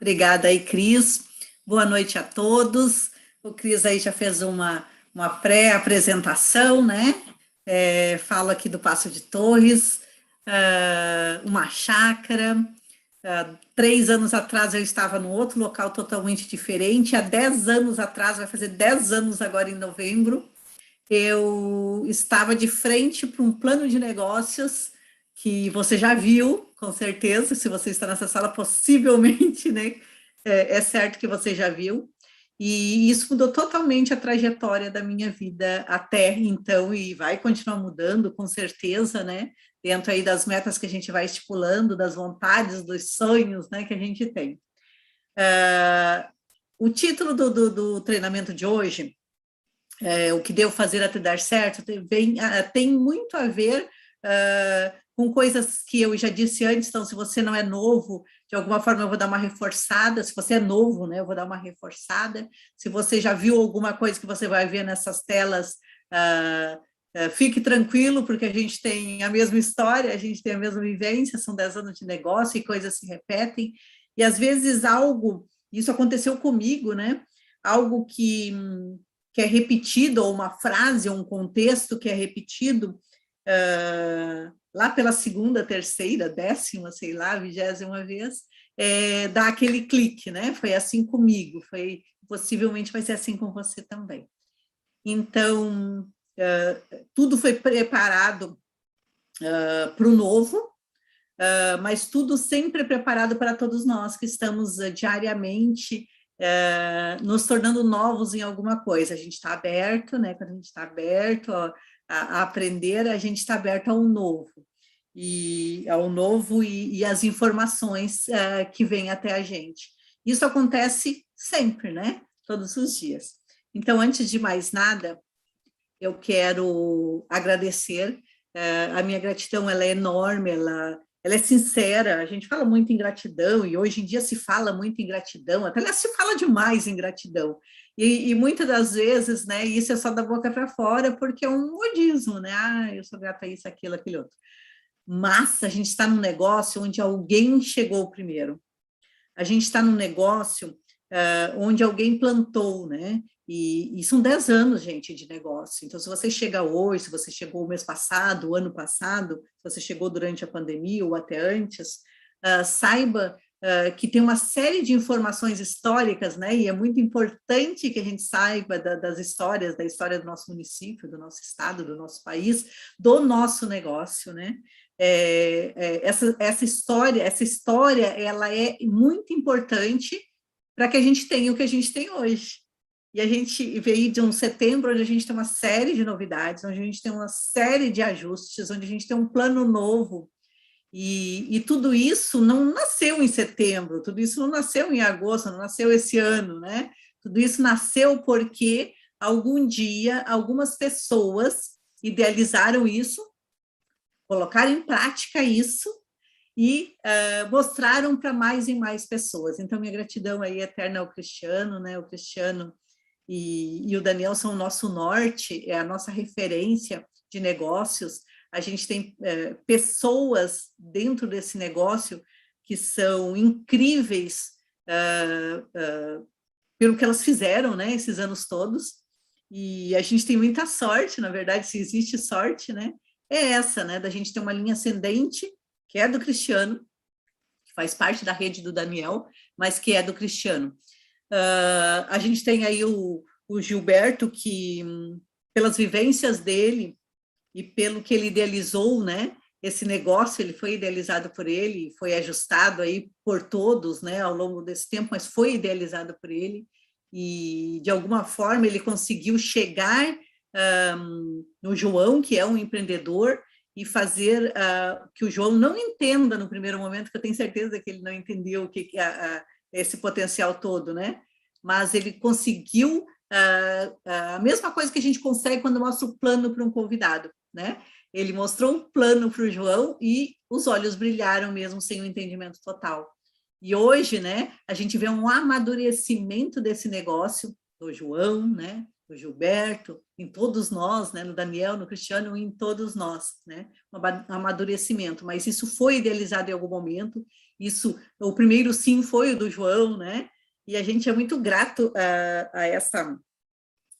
Obrigada aí, Cris. Boa noite a todos. O Cris aí já fez uma pré-apresentação, né? Falo aqui do Paço de Torres, uma chácara. 3 anos atrás eu estava num outro local totalmente diferente. Há 10 anos atrás, vai fazer 10 anos agora em novembro, eu estava de frente para um plano de negócios que você já viu, com certeza, se você está nessa sala, possivelmente, né? É certo que você já viu. E isso mudou totalmente a trajetória da minha vida até então, e vai continuar mudando, com certeza, né? Dentro aí das metas que a gente vai estipulando, das vontades, dos sonhos, né, que a gente tem. O título do treinamento de hoje, o que devo fazer até dar certo, tem muito a ver com coisas que eu já disse antes. Então, se você não é novo, de alguma forma eu vou dar uma reforçada. Se você é novo, né, eu vou dar uma reforçada. Se você já viu alguma coisa que você vai ver nessas telas, fique tranquilo, porque a gente tem a mesma história, a gente tem a mesma vivência, são 10 anos de negócio e coisas se repetem. E às vezes isso aconteceu comigo, né? Algo que é repetido, ou uma frase, ou um contexto que é repetido lá pela segunda, terceira, 10ª, sei lá, 20ª vez, dá aquele clique, né? Foi assim comigo, possivelmente vai ser assim com você também. Então, tudo foi preparado para o novo, mas tudo sempre preparado para todos nós que estamos diariamente nos tornando novos em alguma coisa. A gente está aberto, né? Quando a gente está aberto a aprender, a gente está aberto ao novo. E as informações que vêm até a gente. Isso acontece sempre, né? Todos os dias. Então, antes de mais nada, eu quero agradecer. A minha gratidão, ela é enorme, ela é sincera. A gente fala muito em gratidão, e hoje em dia se fala muito em gratidão, até se fala demais em gratidão. E muitas das vezes, né, isso é só da boca para fora, porque é um modismo, né? Eu sou grata a isso, aquilo, aquele outro. Mas a gente está num negócio onde alguém chegou primeiro. A gente está num negócio onde alguém plantou, né? E são 10 anos, gente, de negócio. Então, se você chega hoje, se você chegou o mês passado, o ano passado, se você chegou durante a pandemia ou até antes, saiba que tem uma série de informações históricas, né? E é muito importante que a gente saiba da história do nosso município, do nosso estado, do nosso país, do nosso negócio, né? Essa história, ela é muito importante para que a gente tenha o que a gente tem hoje. E a gente veio de um setembro onde a gente tem uma série de novidades, onde a gente tem uma série de ajustes, onde a gente tem um plano novo. E tudo isso não nasceu em setembro, tudo isso não nasceu em agosto, não nasceu esse ano, né? Tudo isso nasceu porque algum dia algumas pessoas idealizaram isso, colocaram em prática isso e mostraram para mais e mais pessoas. Então, minha gratidão aí eterna ao Cristiano, né? O Cristiano e o Daniel são o nosso norte, é a nossa referência de negócios. A gente tem pessoas dentro desse negócio que são incríveis pelo que elas fizeram, né, esses anos todos, e a gente tem muita sorte, na verdade, se existe sorte, né, é essa, né, da gente ter uma linha ascendente, que é do Cristiano, que faz parte da rede do Daniel, mas que é do Cristiano. A gente tem aí o Gilberto, que, pelas vivências dele e pelo que ele idealizou, né, esse negócio, ele foi idealizado por ele, foi ajustado aí por todos, né, ao longo desse tempo, mas foi idealizado por ele, e de alguma forma ele conseguiu chegar no João, que é um empreendedor, e fazer que o João não entenda no primeiro momento, que eu tenho certeza que ele não entendeu o que esse potencial todo, né? Mas ele conseguiu a mesma coisa que a gente consegue quando mostra o plano para um convidado, né? Ele mostrou um plano para o João e os olhos brilharam mesmo sem o entendimento total. E hoje, né, a gente vê um amadurecimento desse negócio do João, né, do Gilberto, em todos nós, né, no Daniel, no Cristiano, em todos nós, né, um amadurecimento. Mas isso foi idealizado em algum momento Isso, o primeiro sim foi o do João, né? E a gente é muito grato a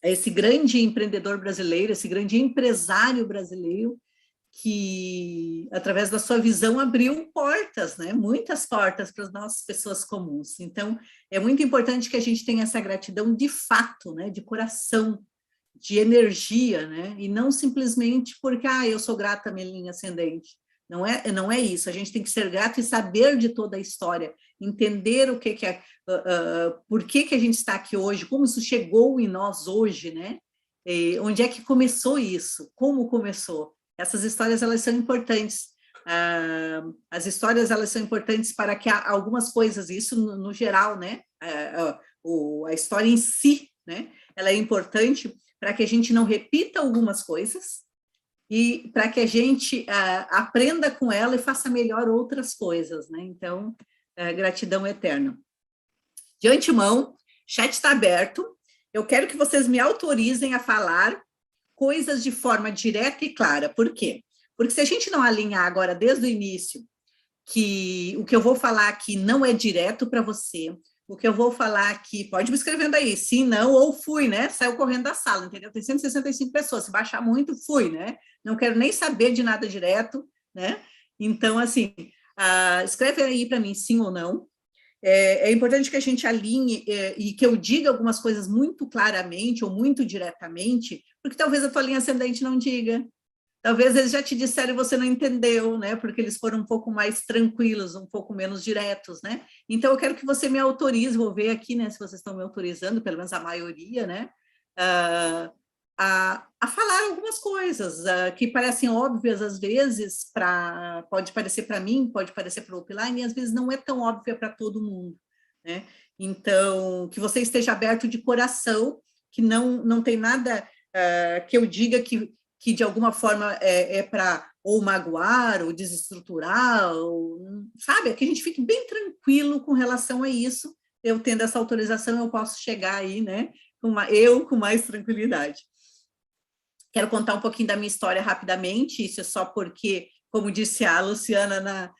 esse grande empreendedor brasileiro, esse grande empresário brasileiro, que, através da sua visão, abriu portas, né? Muitas portas para as nossas pessoas comuns. Então, é muito importante que a gente tenha essa gratidão de fato, né? De coração, de energia, né? E não simplesmente porque, eu sou grata à minha linha ascendente. Não é isso. A gente tem que ser grato e saber de toda a história, entender o que é, por que a gente está aqui hoje, como isso chegou em nós hoje, né? E onde é que começou isso? Como começou? Essas histórias, elas são importantes. As histórias, elas são importantes para que algumas coisas, isso no geral, né? A história em si, né? Ela é importante para que a gente não repita algumas coisas e para que a gente aprenda com ela e faça melhor outras coisas, né? Então, gratidão eterna. De antemão, chat está aberto. Eu quero que vocês me autorizem a falar coisas de forma direta e clara. Por quê? Porque se a gente não alinhar agora, desde o início, que o que eu vou falar aqui não é direto para você, o que eu vou falar aqui, pode me escrevendo aí, sim, não, ou fui, né? Saiu correndo da sala, entendeu? Tem 165 pessoas, se baixar muito, fui, né? Não quero nem saber de nada direto, né? Então, assim, escreve aí para mim, sim ou não. É importante que a gente alinhe e que eu diga algumas coisas muito claramente ou muito diretamente, porque talvez a tua linha ascendente não diga. Talvez eles já te disseram e você não entendeu, né? Porque eles foram um pouco mais tranquilos, um pouco menos diretos, né? Então, eu quero que você me autorize, vou ver aqui, né? Se vocês estão me autorizando, pelo menos a maioria, né? A falar algumas coisas que parecem óbvias às vezes, pode parecer para mim, pode parecer para o Upline, e às vezes não é tão óbvia para todo mundo, né? Então, que você esteja aberto de coração, que não tem nada que eu diga que de alguma forma é para ou magoar, ou desestruturar, ou, sabe? Que a gente fique bem tranquilo com relação a isso. Eu tendo essa autorização, eu posso chegar aí, né? Com mais tranquilidade. Quero contar um pouquinho da minha história rapidamente, isso é só porque, como disse a Luciana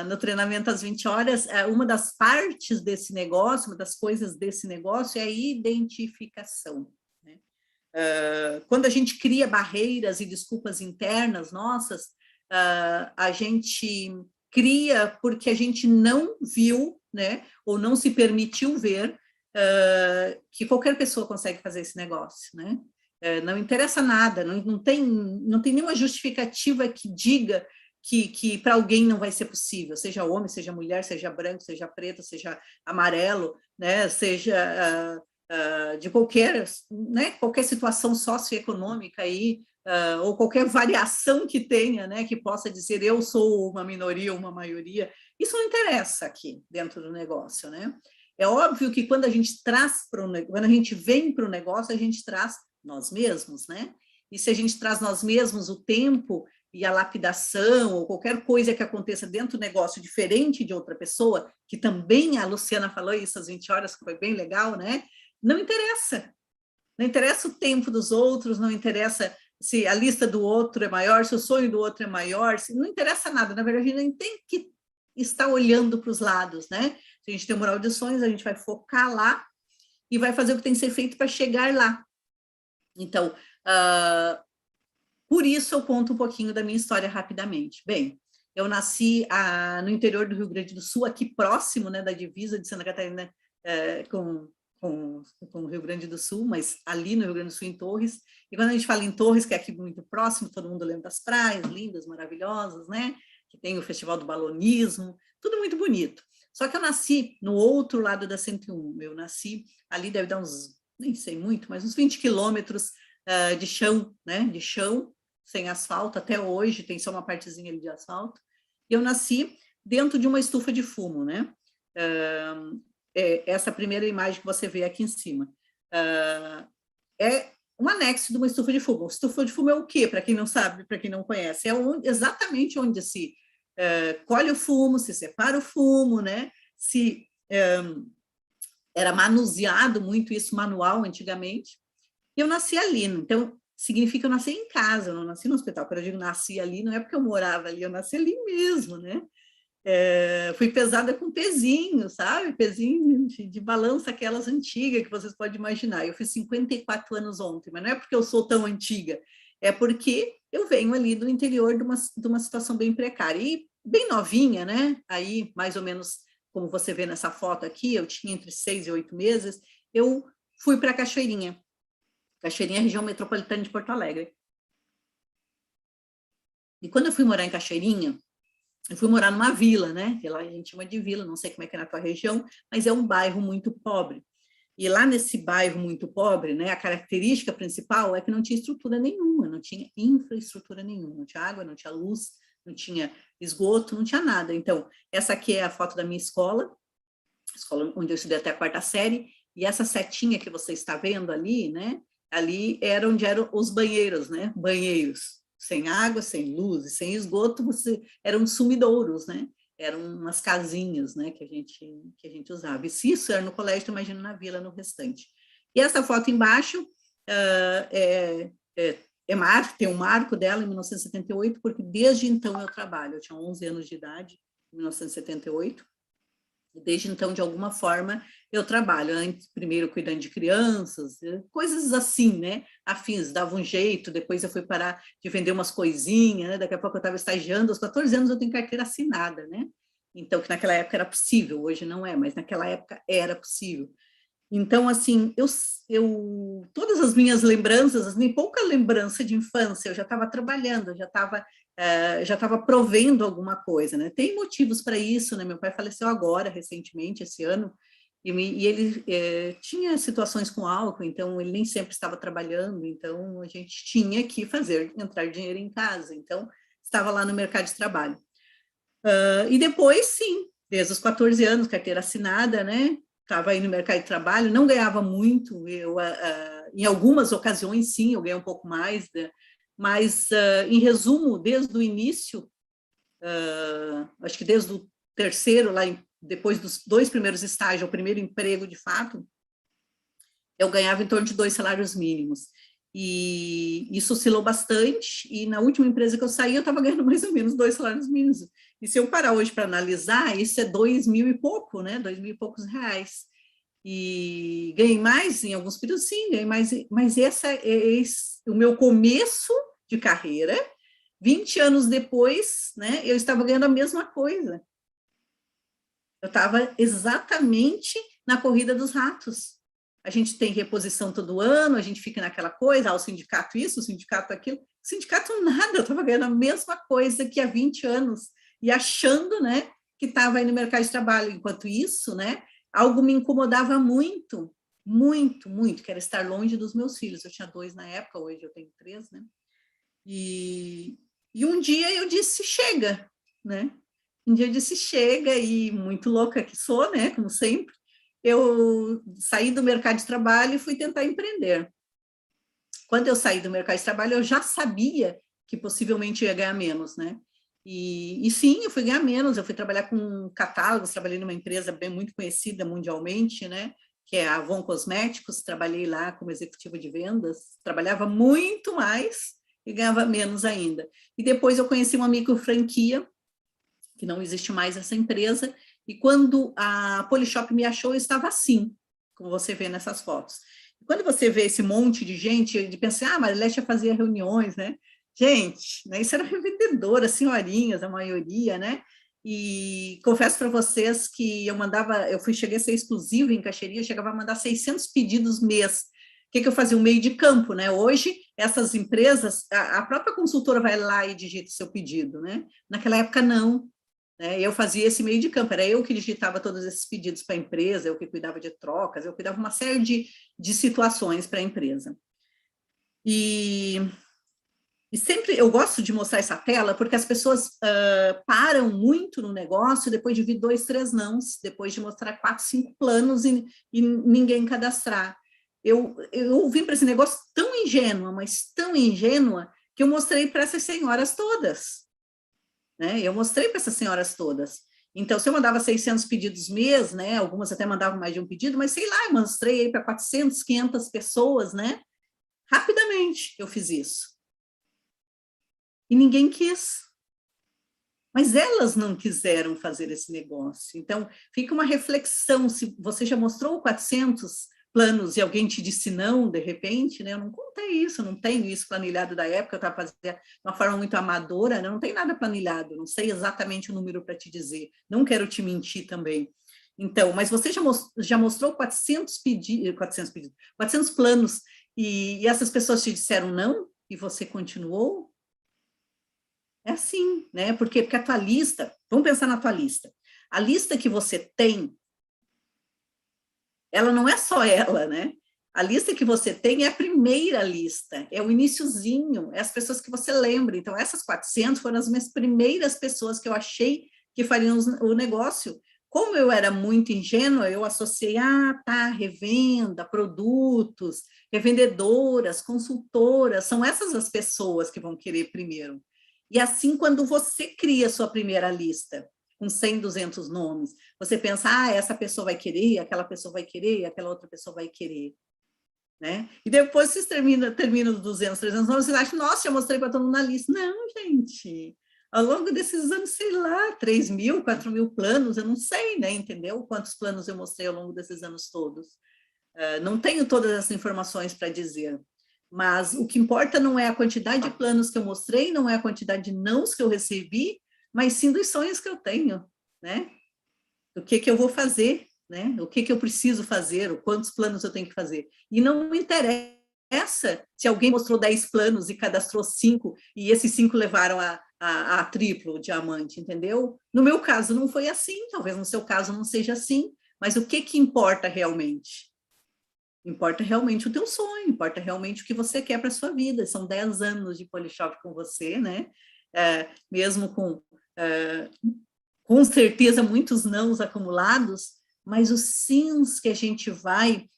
no treinamento às 20 horas, uma das partes desse negócio, uma das coisas desse negócio é a identificação. Quando a gente cria barreiras e desculpas internas nossas, a gente cria porque a gente não viu, né, ou não se permitiu ver que qualquer pessoa consegue fazer esse negócio, né? Não interessa nada, não tem nenhuma justificativa que diga que para alguém não vai ser possível, seja homem, seja mulher, seja branco, seja preto, seja amarelo, né, seja de qualquer situação socioeconômica aí, ou qualquer variação que tenha, né, que possa dizer eu sou uma minoria ou uma maioria, isso não interessa aqui dentro do negócio, né? É óbvio que quando a gente quando a gente vem para o negócio, a gente traz nós mesmos, né? E se a gente traz nós mesmos o tempo e a lapidação, ou qualquer coisa que aconteça dentro do negócio diferente de outra pessoa, que também a Luciana falou isso às 20 horas, que foi bem legal, né? Não interessa. Não interessa o tempo dos outros, não interessa se a lista do outro é maior, se o sonho do outro é maior, não interessa nada. Na verdade, a gente nem tem que estar olhando para os lados, né? Se a gente tem um mural de sonhos, a gente vai focar lá e vai fazer o que tem que ser feito para chegar lá. Então, por isso eu conto um pouquinho da minha história rapidamente. Bem, eu nasci no interior do Rio Grande do Sul, aqui próximo, né, da divisa de Santa Catarina com o Rio Grande do Sul, mas ali no Rio Grande do Sul, em Torres. E quando a gente fala em Torres, que é aqui muito próximo, todo mundo lembra das praias lindas, maravilhosas, né? Que tem o Festival do Balonismo, tudo muito bonito. Só que eu nasci no outro lado da 101. Eu nasci ali, deve dar uns, nem sei muito, mas uns 20 quilômetros de chão, né? De chão, sem asfalto, até hoje tem só uma partezinha ali de asfalto. E eu nasci dentro de uma estufa de fumo, né? Essa primeira imagem que você vê aqui em cima. É um anexo de uma estufa de fumo. Estufa de fumo é o quê? Para quem não sabe, para quem não conhece, exatamente onde se colhe o fumo, se separa o fumo, né? Era manuseado muito isso manual antigamente. E eu nasci ali, então significa que eu nasci em casa, eu não nasci no hospital. Quando eu digo nasci ali, não é porque eu morava ali, eu nasci ali mesmo, né? Fui pesada com pezinho, sabe? Pezinho de balança, aquelas antigas que vocês podem imaginar. Eu fiz 54 anos ontem, mas não é porque eu sou tão antiga, é porque eu venho ali do interior de uma situação bem precária. E bem novinha, né? Aí, mais ou menos, como você vê nessa foto aqui, eu tinha entre 6 e 8 meses, eu fui para Cachoeirinha. Cachoeirinha é a região metropolitana de Porto Alegre. E quando eu fui morar em Cachoeirinha, eu fui morar numa vila, né? Que lá a gente chama de vila, não sei como é que é na tua região, mas é um bairro muito pobre. E lá nesse bairro muito pobre, né, a característica principal é que não tinha estrutura nenhuma, não tinha infraestrutura nenhuma, não tinha água, não tinha luz, não tinha esgoto, não tinha nada. Então, essa aqui é a foto da minha escola onde eu estudei até a 4ª série, e essa setinha que você está vendo ali, né, ali era onde eram os banheiros, né, banheiros, sem água, sem luz, sem esgoto, eram sumidouros, né, eram umas casinhas, né, que a gente usava. E se isso era no colégio, imagina na vila, no restante. E essa foto embaixo tem um marco dela em 1978, porque desde então eu trabalho. Eu tinha 11 anos de idade, em 1978. E desde então, de alguma forma, eu trabalho. Primeiro cuidando de crianças, coisas assim, né? Afins, dava um jeito, depois eu fui parar de vender umas coisinhas, né? Daqui a pouco eu estava estagiando, aos 14 anos eu tenho carteira assinada, né? Então, que naquela época era possível, hoje não é, mas naquela época era possível. Então, assim, todas as minhas lembranças, nem pouca lembrança de infância, eu já estava trabalhando, já estava provendo alguma coisa, né? Tem motivos para isso, né? Meu pai faleceu agora, recentemente, esse ano, e ele tinha situações com álcool, então ele nem sempre estava trabalhando, então a gente tinha que fazer entrar dinheiro em casa, então estava lá no mercado de trabalho. E depois, sim, desde os 14 anos, carteira assinada, né? Estava aí no mercado de trabalho, não ganhava muito, em algumas ocasiões, sim, eu ganhei um pouco mais, né? Mas, em resumo, desde o início, acho que desde o terceiro, depois dos 2 primeiros estágios, o primeiro emprego, de fato, eu ganhava em torno de 2 salários mínimos. E isso oscilou bastante, e na última empresa que eu saí, eu estava ganhando mais ou menos 2 salários mínimos. E se eu parar hoje para analisar, isso é 2.000 e pouco, né? 2.000 e poucos reais. E ganhei mais em alguns períodos, sim, ganhei mais, mas o meu começo de carreira, 20 anos depois, né, eu estava ganhando a mesma coisa. Eu estava exatamente na corrida dos ratos. A gente tem reposição todo ano, a gente fica naquela coisa, o sindicato isso, o sindicato aquilo. O sindicato nada, eu estava ganhando a mesma coisa que há 20 anos, e achando, né, que estava aí no mercado de trabalho. Enquanto isso, né, algo me incomodava muito, muito, muito, que era estar longe dos meus filhos. Eu tinha 2 na época, hoje eu tenho 3, né? E um dia eu disse, chega, né? Um dia eu disse, chega, e muito louca que sou, né? Como sempre, eu saí do mercado de trabalho e fui tentar empreender. Quando eu saí do mercado de trabalho, eu já sabia que possivelmente ia ganhar menos, né? E sim, eu fui ganhar menos, eu fui trabalhar com catálogos, trabalhei numa empresa bem muito conhecida mundialmente, né? Que é a Avon Cosméticos, trabalhei lá como executiva de vendas, trabalhava muito mais e ganhava menos ainda. E depois eu conheci uma micro franquia, que não existe mais essa empresa, e quando a Polishop me achou, eu estava assim, como você vê nessas fotos. E quando você vê esse monte de gente, de pensar, ah, Marilete fazia reuniões, né? Gente, né, isso era revendedora, senhorinhas, a maioria, né? E confesso para vocês que cheguei a ser exclusiva em caixeria, eu chegava a mandar 600 pedidos mês. O que eu fazia? Um meio de campo, né? Hoje, essas empresas, a própria consultora vai lá e digita o seu pedido, né? Naquela época, não. Né? Eu fazia esse meio de campo, era eu que digitava todos esses pedidos para a empresa, eu que cuidava de trocas, eu cuidava uma série de situações para a empresa. E sempre eu gosto de mostrar essa tela, porque as pessoas param muito no negócio depois de vir 2, 3 nãos, depois de mostrar 4, 5 planos e ninguém cadastrar. Eu vim para esse negócio tão ingênua, mas tão ingênua, que eu mostrei para essas senhoras todas. Né? Eu mostrei para essas senhoras todas. Então, se eu mandava 600 pedidos mês, né? Algumas até mandavam mais de um pedido, mas sei lá, eu mostrei aí para 400, 500 pessoas, né? Rapidamente eu fiz isso. E ninguém quis. mas elas não quiseram fazer esse negócio. Então, fica uma reflexão, se você já mostrou 400 planos e alguém te disse não, de repente, né? Eu não contei isso, não tenho isso planilhado da época, eu estava fazendo de uma forma muito amadora, né? Não tem nada planilhado, não sei exatamente o número para te dizer, não quero te mentir também. Então, mas você já mostrou 400 planos, e essas pessoas te disseram não, e você continuou? É assim, né? Porque a tua lista, vamos pensar na tua lista. A lista que você tem, ela não é só ela, né? A lista que você tem é a primeira lista, é o iniciozinho, é as pessoas que você lembra. Então, essas 400 foram as minhas primeiras pessoas que eu achei que fariam o negócio. Como eu era muito ingênua, eu associei, revenda, produtos, revendedoras, consultoras, são essas as pessoas que vão querer primeiro. E assim, quando você cria a sua primeira lista, com 100, 200 nomes, você pensa, essa pessoa vai querer, aquela pessoa vai querer, aquela outra pessoa vai querer, né? E depois vocês terminam os 200, 300 nomes, vocês acham, nossa, eu mostrei para todo mundo na lista. Não, gente, ao longo desses anos, sei lá, 3.000, 4.000 planos, eu não sei, né, entendeu? Quantos planos eu mostrei ao longo desses anos todos. Não tenho todas essas informações para dizer, mas o que importa não é a quantidade de planos que eu mostrei, não é a quantidade de nãos que eu recebi, mas sim dos sonhos que eu tenho, né? O que eu vou fazer, né? O que eu preciso fazer, quantos planos eu tenho que fazer. E não me interessa se alguém mostrou 10 planos e cadastrou 5, e esses 5 levaram a triplo, diamante, entendeu? No meu caso não foi assim, talvez no seu caso não seja assim, mas o que importa realmente? Importa realmente o teu sonho, importa realmente o que você quer para a sua vida. São 10 anos de Polishop com você, né? Mesmo com certeza muitos nãos acumulados, mas os sims que a gente vai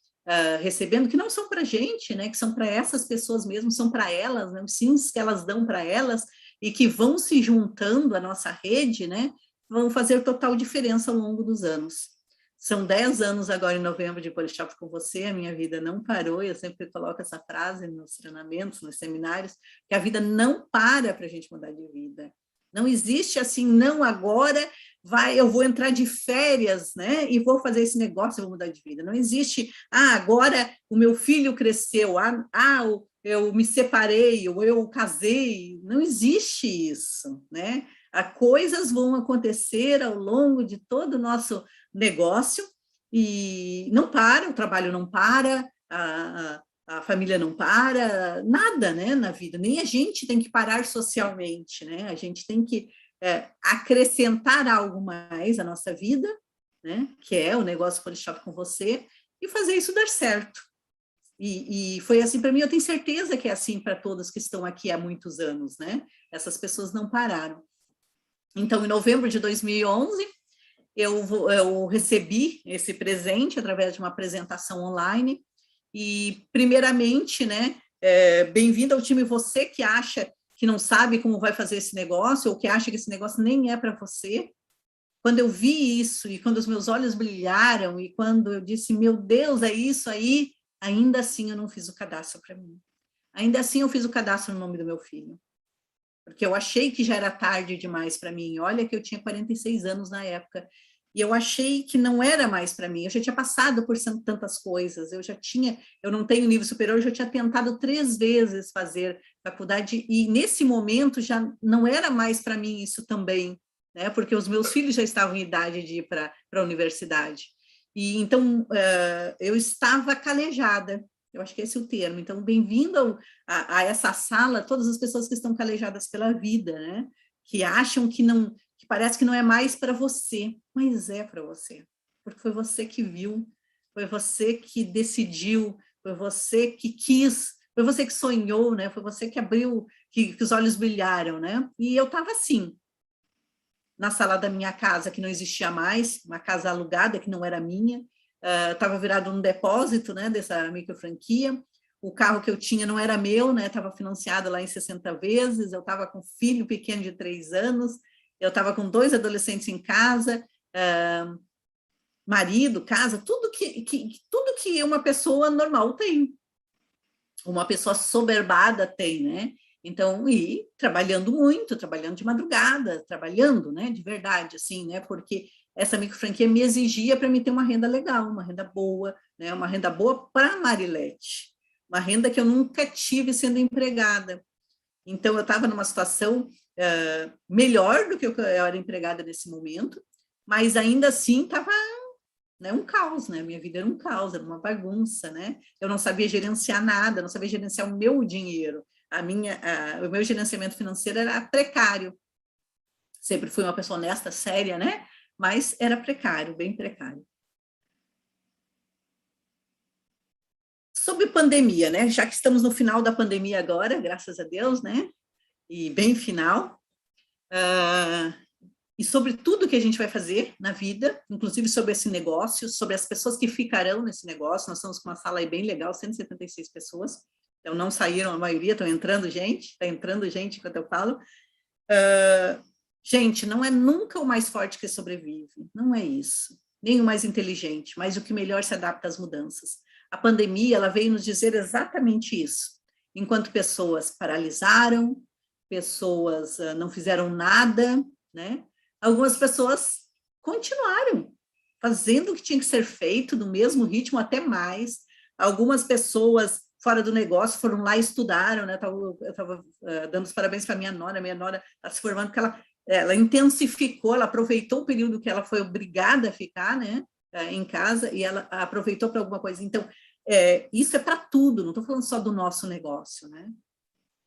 recebendo, que não são para a gente, né? Que são para essas pessoas mesmo, são para elas, né? Os sims que elas dão para elas e que vão se juntando à nossa rede, né? Vão fazer total diferença ao longo dos anos. São 10 anos agora em novembro de Polishop com você, a minha vida não parou, eu sempre coloco essa frase nos treinamentos, nos seminários, que a vida não para a gente mudar de vida. Não existe assim, não agora, eu vou entrar de férias, né, e vou fazer esse negócio, eu vou mudar de vida. Não existe, agora o meu filho cresceu, eu me separei, ou eu casei. Não existe isso, né? Coisas vão acontecer ao longo de todo o nosso negócio e não para, o trabalho não para, a família não para, nada, né, na vida, nem a gente tem que parar socialmente, né, a gente tem que acrescentar algo mais à nossa vida, né, que é o negócio Polishop com você, e fazer isso dar certo. E foi assim para mim, eu tenho certeza que é assim para todos que estão aqui há muitos anos, né, essas pessoas não pararam. Então, em novembro de 2011, eu recebi esse presente através de uma apresentação online, e primeiramente, né, bem-vindo ao time, você que acha que não sabe como vai fazer esse negócio, ou que acha que esse negócio nem é para você. Quando eu vi isso, e quando os meus olhos brilharam, e quando eu disse, meu Deus, é isso aí, ainda assim eu não fiz o cadastro para mim. Ainda assim eu fiz o cadastro no nome do meu filho, porque eu achei que já era tarde demais para mim. Olha que eu tinha 46 anos na época, e eu achei que não era mais para mim. Eu já tinha passado por tantas coisas, eu não tenho nível superior, eu já tinha tentado 3 vezes fazer faculdade, e nesse momento já não era mais para mim isso também, né? Porque os meus filhos já estavam em idade de ir para a universidade. E então eu estava calejada. Eu acho que esse é o termo. Então, bem-vindo a essa sala, todas as pessoas que estão calejadas pela vida, né? Que acham que parece que não é mais para você, mas é para você, porque foi você que viu, foi você que decidiu, foi você que quis, foi você que sonhou, né? Foi você que abriu, que os olhos brilharam, né? E eu estava assim, na sala da minha casa, que não existia mais, uma casa alugada, que não era minha, estava virado um depósito, né, dessa micro franquia. O carro que eu tinha não era meu, né, estava financiado lá em 60 vezes, eu estava com um filho pequeno de 3 anos, eu estava com 2 adolescentes em casa, marido, casa, tudo que uma pessoa normal tem, uma pessoa soberbada tem, né? Então, e trabalhando muito, trabalhando de madrugada, trabalhando, né, de verdade, assim, né, porque essa microfranquia me exigia para me ter uma renda legal, uma renda boa, né, uma renda boa para a Marilete, uma renda que eu nunca tive sendo empregada. Então, eu estava numa situação melhor do que eu era empregada nesse momento, mas ainda assim estava, né, um caos, né? Minha vida era um caos, era uma bagunça, né? Eu não sabia gerenciar nada, não sabia gerenciar o meu dinheiro. O meu gerenciamento financeiro era precário. Sempre fui uma pessoa honesta, séria, né? Mas era precário, bem precário. Sobre pandemia, né? Já que estamos no final da pandemia agora, graças a Deus, né? E bem final. E sobre tudo que a gente vai fazer na vida, inclusive sobre esse negócio, sobre as pessoas que ficarão nesse negócio. Nós estamos com uma sala aí bem legal, 176 pessoas. Então, não saíram a maioria, estão entrando gente, está entrando gente enquanto eu falo. Gente, não é nunca o mais forte que sobrevive, não é isso. Nem o mais inteligente, mas o que melhor se adapta às mudanças. A pandemia, ela veio nos dizer exatamente isso. Enquanto pessoas paralisaram, pessoas não fizeram nada, né? Algumas pessoas continuaram fazendo o que tinha que ser feito, no mesmo ritmo, até mais. Algumas pessoas fora do negócio foram lá e estudaram, né? Eu estava dando os parabéns para minha nora está se formando, porque ela intensificou, ela aproveitou o período que ela foi obrigada a ficar, né, em casa, e ela aproveitou para alguma coisa. Então, isso é para tudo, não estou falando só do nosso negócio, né?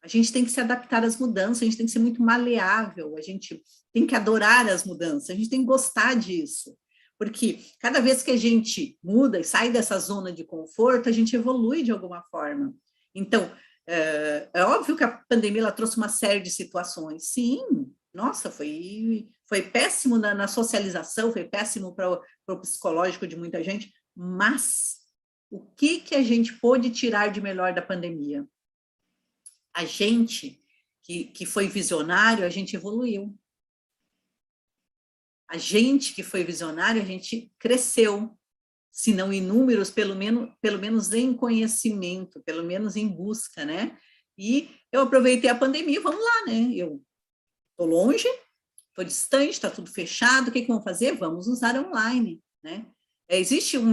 A gente tem que se adaptar às mudanças, a gente tem que ser muito maleável, a gente tem que adorar as mudanças, a gente tem que gostar disso, porque cada vez que a gente muda e sai dessa zona de conforto, a gente evolui de alguma forma. Então, é óbvio que a pandemia ela trouxe uma série de situações, sim, nossa, foi péssimo na socialização, foi péssimo para o psicológico de muita gente, mas o que a gente pôde tirar de melhor da pandemia? A gente que foi visionário, a gente evoluiu. A gente que foi visionário, a gente cresceu, se não em números, pelo menos em conhecimento, pelo menos em busca, né? E eu aproveitei a pandemia, vamos lá, né? Eu estou longe, estou distante, está tudo fechado, o que vamos fazer? Vamos usar online, né? Existe um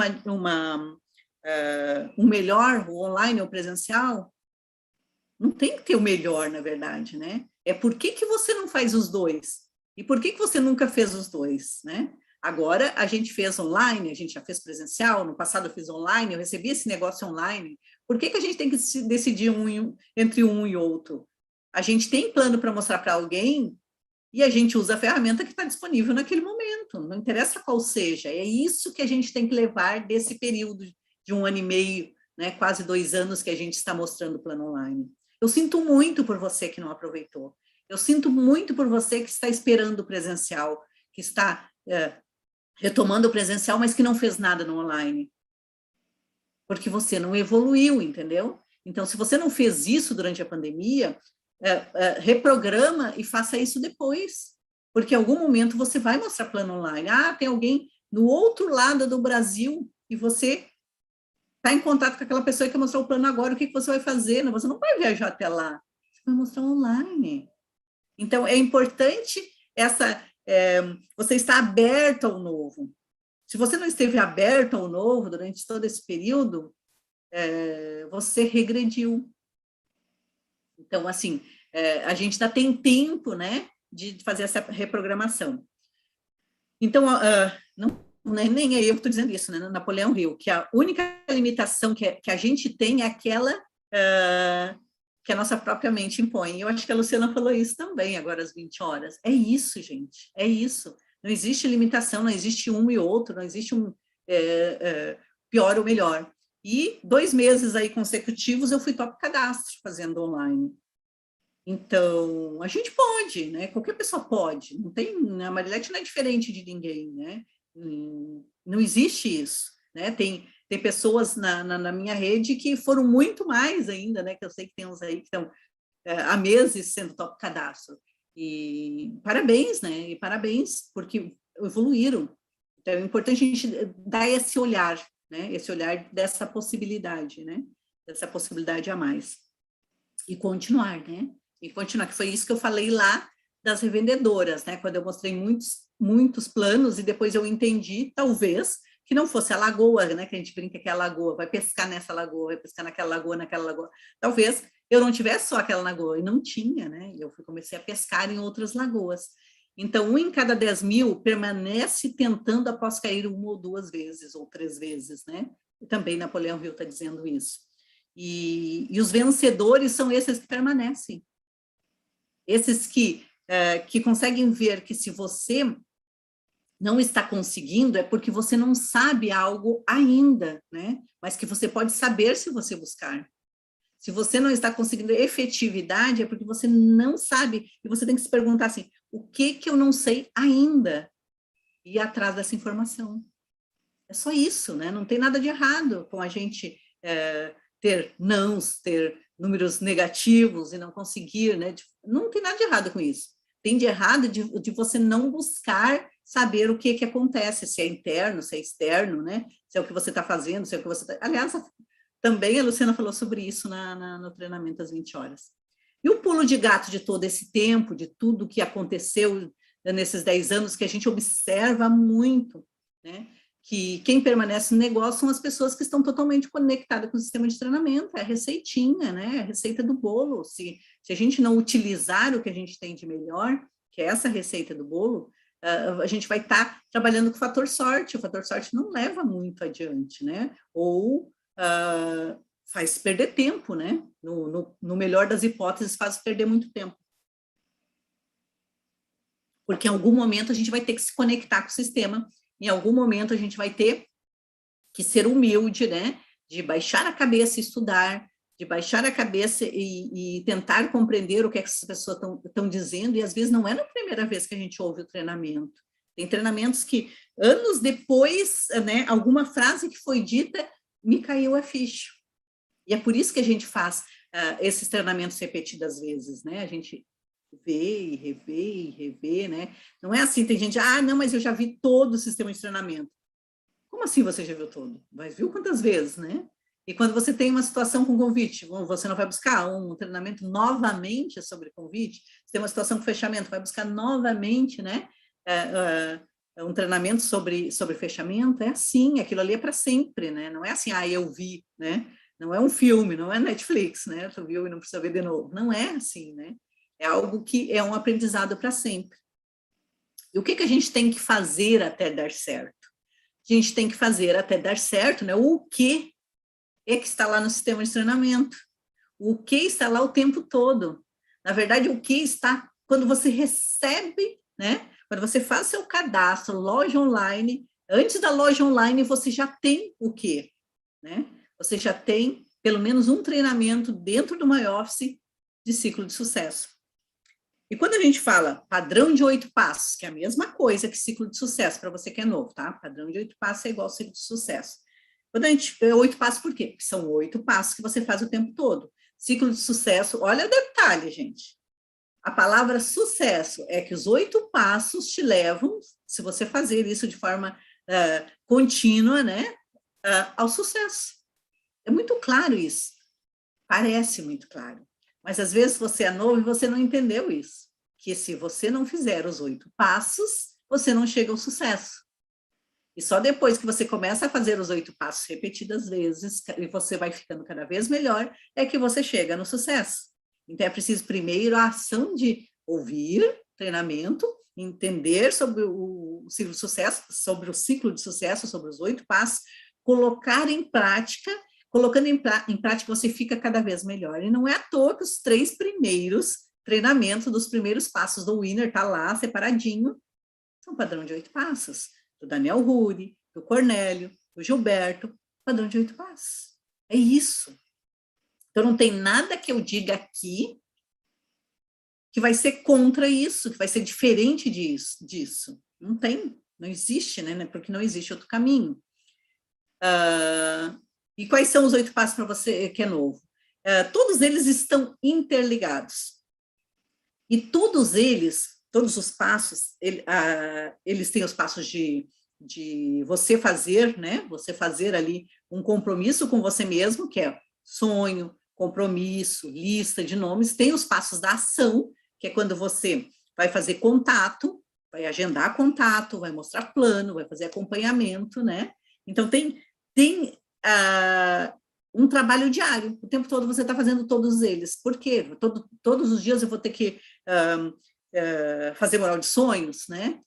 melhor, o online ou presencial? Não tem que ter o melhor, na verdade, né? É por que você não faz os dois? E por que você nunca fez os dois, né? Agora, a gente fez online, a gente já fez presencial, no passado eu fiz online, eu recebi esse negócio online. Por que a gente tem que decidir entre um e outro? A gente tem plano para mostrar para alguém e a gente usa a ferramenta que está disponível naquele momento, não interessa qual seja. É isso que a gente tem que levar desse período de 1 ano e meio, né, quase 2 anos que a gente está mostrando o plano online. Eu sinto muito por você que não aproveitou. Eu sinto muito por você que está esperando o presencial, que está retomando o presencial, mas que não fez nada no online. Porque você não evoluiu, entendeu? Então, se você não fez isso durante a pandemia, reprograma e faça isso depois. Porque em algum momento você vai mostrar plano online. Ah, tem alguém no outro lado do Brasil e você está em contato com aquela pessoa que quer mostrar o plano agora, o que você vai fazer? Você não vai viajar até lá, você vai mostrar online. Então, é importante você estar aberto ao novo. Se você não esteve aberto ao novo durante todo esse período, você regrediu. Então, assim, a gente ainda tem tempo, né, de fazer essa reprogramação. Então, nem eu estou dizendo isso, né? Napoleão Hill, que a única limitação que a gente tem é aquela que a nossa própria mente impõe. Eu acho que a Luciana falou isso também, agora às 20 horas. É isso, gente, é isso. Não existe limitação, não existe um e outro, não existe um pior ou melhor. E 2 meses aí consecutivos eu fui top cadastro fazendo online. Então, a gente pode, né? Qualquer pessoa pode. Não tem, a Marilete não é diferente de ninguém, né? Não existe isso, né? Tem pessoas na minha rede que foram muito mais ainda, né? Que eu sei que tem uns aí que estão há meses sendo top cadastro. E parabéns, né? E parabéns, porque evoluíram. Então, é importante a gente dar esse olhar, né? Esse olhar dessa possibilidade, né? Dessa possibilidade a mais. E continuar, né? e continuar, que foi isso que eu falei lá das revendedoras, né? Quando eu mostrei muitos planos e depois eu entendi, talvez, que não fosse a lagoa, né? Que a gente brinca que é a lagoa, vai pescar nessa lagoa, vai pescar naquela lagoa. Talvez eu não tivesse só aquela lagoa, e não tinha, né? Eu comecei a pescar em outras lagoas. Então, 1 em cada 10 mil permanece tentando após cair 1 ou 2 vezes, ou 3 vezes, né? E também Napoleão Hill está dizendo isso. E os vencedores são esses que permanecem. Esses que conseguem ver que se você não está conseguindo, é porque você não sabe algo ainda, né? Mas que você pode saber se você buscar. Se você não está conseguindo efetividade, é porque você não sabe, e você tem que se perguntar assim, o que eu não sei ainda? E ir atrás dessa informação. É só isso, né? Não tem nada de errado com a gente ter nãos, ter números negativos e não conseguir, né? Não tem nada de errado com isso. Tem de errado de você não buscar saber o que acontece, se é interno, se é externo, né? Se é o que você está fazendo, se é o que você está... Aliás, também a Luciana falou sobre isso no treinamento das 20 horas. E o pulo de gato de todo esse tempo, de tudo que aconteceu nesses 10 anos, que a gente observa muito, né? Que quem permanece no negócio são as pessoas que estão totalmente conectadas com o sistema de treinamento, é a receitinha, né? A receita do bolo. Se a gente não utilizar o que a gente tem de melhor, que é essa receita do bolo, a gente vai estar trabalhando com o fator sorte. O fator sorte não leva muito adiante, né? Ou faz perder tempo, né? No melhor das hipóteses, faz perder muito tempo. Porque em algum momento a gente vai ter que se conectar com o sistema, em algum momento a gente vai ter que ser humilde, né? De baixar a cabeça e estudar, de baixar a cabeça e tentar compreender o que essas pessoas estão dizendo, e às vezes não é na primeira vez que a gente ouve o treinamento. Tem treinamentos que, anos depois, né, alguma frase que foi dita, me caiu a ficha. E é por isso que a gente faz esses treinamentos repetidas vezes, né? A gente vê e revê, né? Não é assim, tem gente, não, mas eu já vi todo o sistema de treinamento. Como assim você já viu todo? Mas viu quantas vezes, né? E quando você tem uma situação com convite, você não vai buscar um treinamento novamente sobre convite, você tem uma situação com fechamento, vai buscar novamente, né? Um treinamento sobre fechamento, é assim, aquilo ali é para sempre, né? Não é assim, eu vi, né? Não é um filme, não é Netflix, né? Tu viu e não precisa ver de novo. Não é assim, né? É algo que é um aprendizado para sempre. E o que a gente tem que fazer até dar certo? A gente tem que fazer até dar certo, né? O que é que está lá no sistema de treinamento? O que está lá o tempo todo? Na verdade, o que está quando você recebe, né? Quando você faz seu cadastro, loja online, antes da loja online você já tem o quê? Né? Você já tem pelo menos um treinamento dentro do MyOffice de ciclo de sucesso. E quando a gente fala padrão de 8 passos, que é a mesma coisa que ciclo de sucesso, para você que é novo, tá? Padrão de 8 passos é igual ao ciclo de sucesso. Quando a gente... 8 passos por quê? Porque são 8 passos que você faz o tempo todo. Ciclo de sucesso, olha o detalhe, gente. A palavra sucesso é que os 8 passos te levam, se você fazer isso de forma contínua, né? Ao sucesso. É muito claro isso. Parece muito claro. Mas às vezes você é novo e você não entendeu isso. Que se você não fizer os 8 passos, você não chega ao sucesso. E só depois que você começa a fazer os 8 passos repetidas vezes, e você vai ficando cada vez melhor, é que você chega no sucesso. Então é preciso primeiro a ação de ouvir treinamento, entender sobre o ciclo de sucesso, sobre o ciclo de sucesso, sobre os 8 passos, colocar em prática. Colocando em prática, você fica cada vez melhor. E não é à toa que os 3 primeiros treinamentos dos primeiros passos do Winner tá lá, separadinho, são padrão de 8 passos. Do Daniel Ruri, do Cornélio, do Gilberto, padrão de 8 passos. É isso. Então, não tem nada que eu diga aqui que vai ser contra isso, que vai ser diferente disso. Não tem, não existe, né? Porque não existe outro caminho. E quais são os 8 passos para você que é novo? Todos eles estão interligados. E todos os passos, eles têm os passos de você fazer, né? Você fazer ali um compromisso com você mesmo, que é sonho, compromisso, lista de nomes, tem os passos da ação, que é quando você vai fazer contato, vai agendar contato, vai mostrar plano, vai fazer acompanhamento, né? Então, tem um trabalho diário, o tempo todo você está fazendo todos eles. Por quê? Todos os dias eu vou ter que fazer mural de sonhos, né?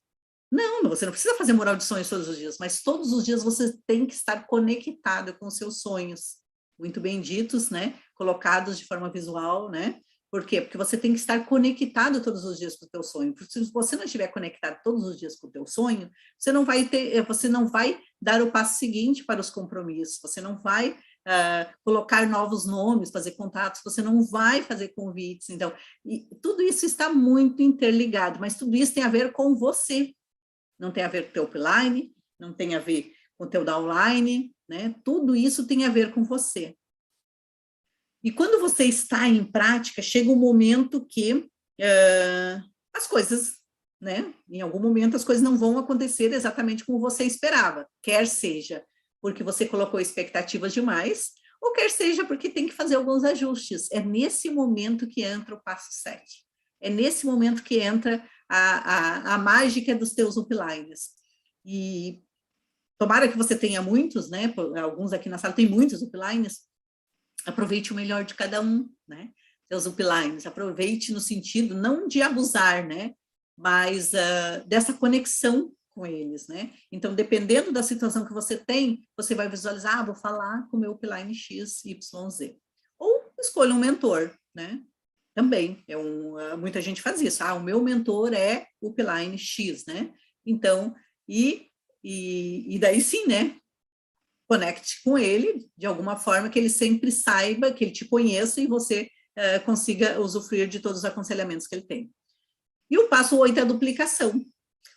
Não, você não precisa fazer mural de sonhos todos os dias, mas todos os dias você tem que estar conectado com os seus sonhos, muito bem ditos, né? Colocados de forma visual, né? Por quê? Porque você tem que estar conectado todos os dias com o teu sonho. Porque se você não estiver conectado todos os dias com o teu sonho, você não vai dar o passo seguinte para os compromissos, você não vai colocar novos nomes, fazer contatos, você não vai fazer convites. Então, tudo isso está muito interligado, mas tudo isso tem a ver com você. Não tem a ver com o teu upline, não tem a ver com o teu downline, né? Tudo isso tem a ver com você. E quando você está em prática, chega um momento que as coisas, né? Em algum momento as coisas não vão acontecer exatamente como você esperava, quer seja porque você colocou expectativas demais, ou quer seja porque tem que fazer alguns ajustes. É nesse momento que entra o passo 7. É nesse momento que entra a mágica dos teus uplines. E tomara que você tenha muitos, né? Alguns aqui na sala têm muitos uplines. Aproveite o melhor de cada um, né? Seus uplines, aproveite no sentido não de abusar, né? Mas dessa conexão com eles, né? Então, dependendo da situação que você tem, você vai visualizar, vou falar com o meu upline X, Y, Z. Ou escolha um mentor, né? Também, muita gente faz isso. O meu mentor é o upline X, né? Então, e daí sim, né? Conecte com ele de alguma forma que ele sempre saiba, que ele te conheça e você consiga usufruir de todos os aconselhamentos que ele tem. E o passo 8 é a duplicação.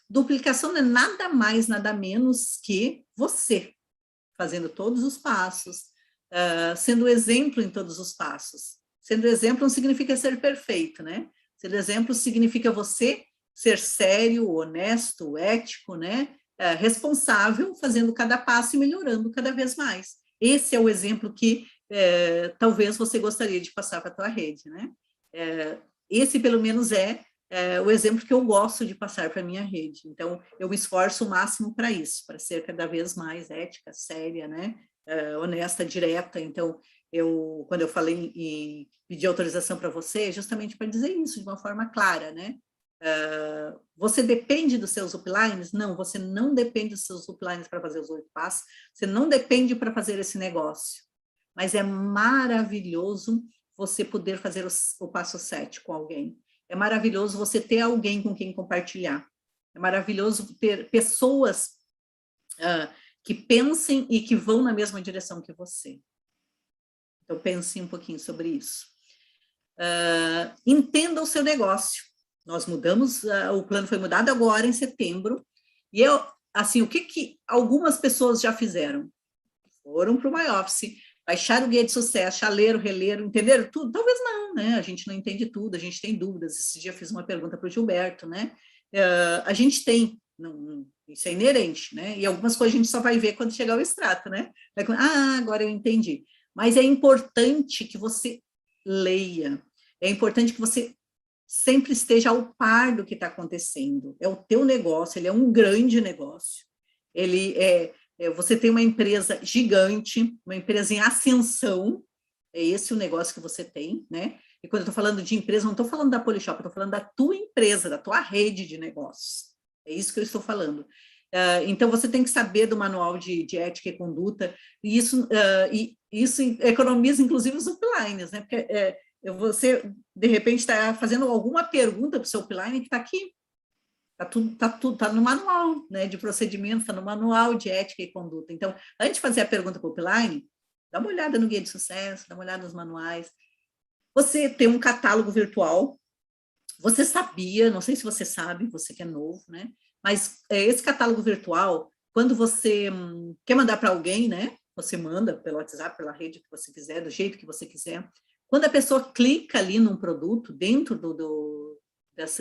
Duplicação não é nada mais, nada menos que você, fazendo todos os passos, sendo exemplo em todos os passos. Sendo exemplo não significa ser perfeito, né? Sendo exemplo significa você ser sério, honesto, ético, né? Responsável, fazendo cada passo e melhorando cada vez mais. Esse é o exemplo que talvez você gostaria de passar para a tua rede, né? Esse, pelo menos, é o exemplo que eu gosto de passar para a minha rede. Então, eu me esforço o máximo para isso, para ser cada vez mais ética, séria, né? Honesta, direta. Então, quando eu falei em pedir autorização para você, justamente para dizer isso de uma forma clara, né? Você depende dos seus uplines? Não, você não depende dos seus uplines para fazer os 8 passos, você não depende para fazer esse negócio, mas é maravilhoso você poder fazer o passo 7 com alguém, é maravilhoso você ter alguém com quem compartilhar, é maravilhoso ter pessoas que pensem e que vão na mesma direção que você. Então, pense um pouquinho sobre isso. Entenda o seu negócio. Nós mudamos, o plano foi mudado agora em setembro, e assim, o que algumas pessoas já fizeram? Foram para o MyOffice, baixaram o guia de sucesso, já leram, releram, entenderam tudo? Talvez não, né? A gente não entende tudo, a gente tem dúvidas. Esse dia eu fiz uma pergunta para o Gilberto, né? A gente tem, isso é inerente, né? E algumas coisas a gente só vai ver quando chegar o extrato, né? Agora eu entendi. Mas é importante que você leia, é importante que você sempre esteja ao par do que está acontecendo. É o teu negócio, ele é um grande negócio. Você tem uma empresa gigante, uma empresa em ascensão, é esse o negócio que você tem, né? E quando eu estou falando de empresa, não estou falando da Polishop, eu estou falando da tua empresa, da tua rede de negócios. É isso que eu estou falando. Então, você tem que saber do manual de ética e conduta, e isso economiza, inclusive, os uplines, né? Porque você, de repente, está fazendo alguma pergunta para o seu upline que está aqui. Está no manual, né, de procedimentos, está no manual de ética e conduta. Então, antes de fazer a pergunta para o upline, dá uma olhada no guia de sucesso, dá uma olhada nos manuais. Você tem um catálogo virtual. Você sabia, não sei se você sabe, você que é novo, né? Mas esse catálogo virtual, quando você quer mandar para alguém, né? Você manda pelo WhatsApp, pela rede que você quiser, do jeito que você quiser. Quando a pessoa clica ali num produto dentro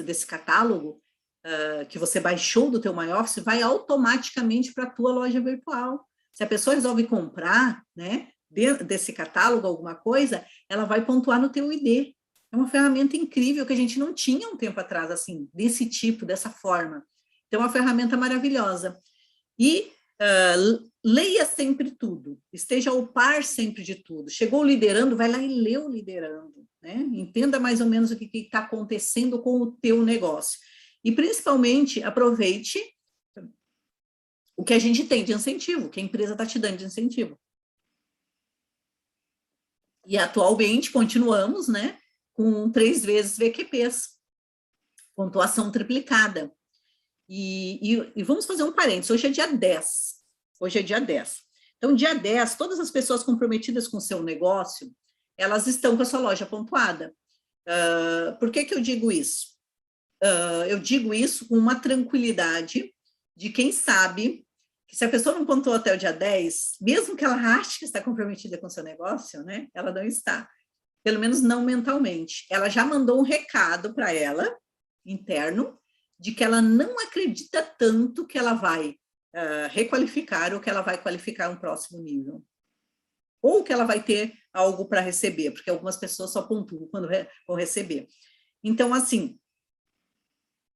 desse catálogo que você baixou do teu MyOffice, vai automaticamente para a tua loja virtual. Se a pessoa resolve comprar, né, desse catálogo alguma coisa, ela vai pontuar no teu ID. É uma ferramenta incrível que a gente não tinha um tempo atrás, assim, desse tipo, dessa forma. Então, é uma ferramenta maravilhosa. E leia sempre tudo, esteja ao par sempre de tudo. Chegou liderando, vai lá e lê o liderando, né? Entenda mais ou menos o que está acontecendo com o teu negócio. E, principalmente, aproveite o que a gente tem de incentivo, que a empresa está te dando de incentivo. E, atualmente, continuamos, né, com 3 vezes VQPs, pontuação triplicada. E vamos fazer um parênteses, hoje é dia 10. Hoje é dia 10. Então, dia 10, todas as pessoas comprometidas com o seu negócio, elas estão com a sua loja pontuada. Por que eu digo isso? Eu digo isso com uma tranquilidade de quem sabe que se a pessoa não pontuou até o dia 10, mesmo que ela ache que está comprometida com o seu negócio, né, ela não está. Pelo menos não mentalmente. Ela já mandou um recado para ela, interno, de que ela não acredita tanto que ela vai requalificar ou que ela vai qualificar um próximo nível. Ou que ela vai ter algo para receber, porque algumas pessoas só pontuam quando vão receber. Então, assim,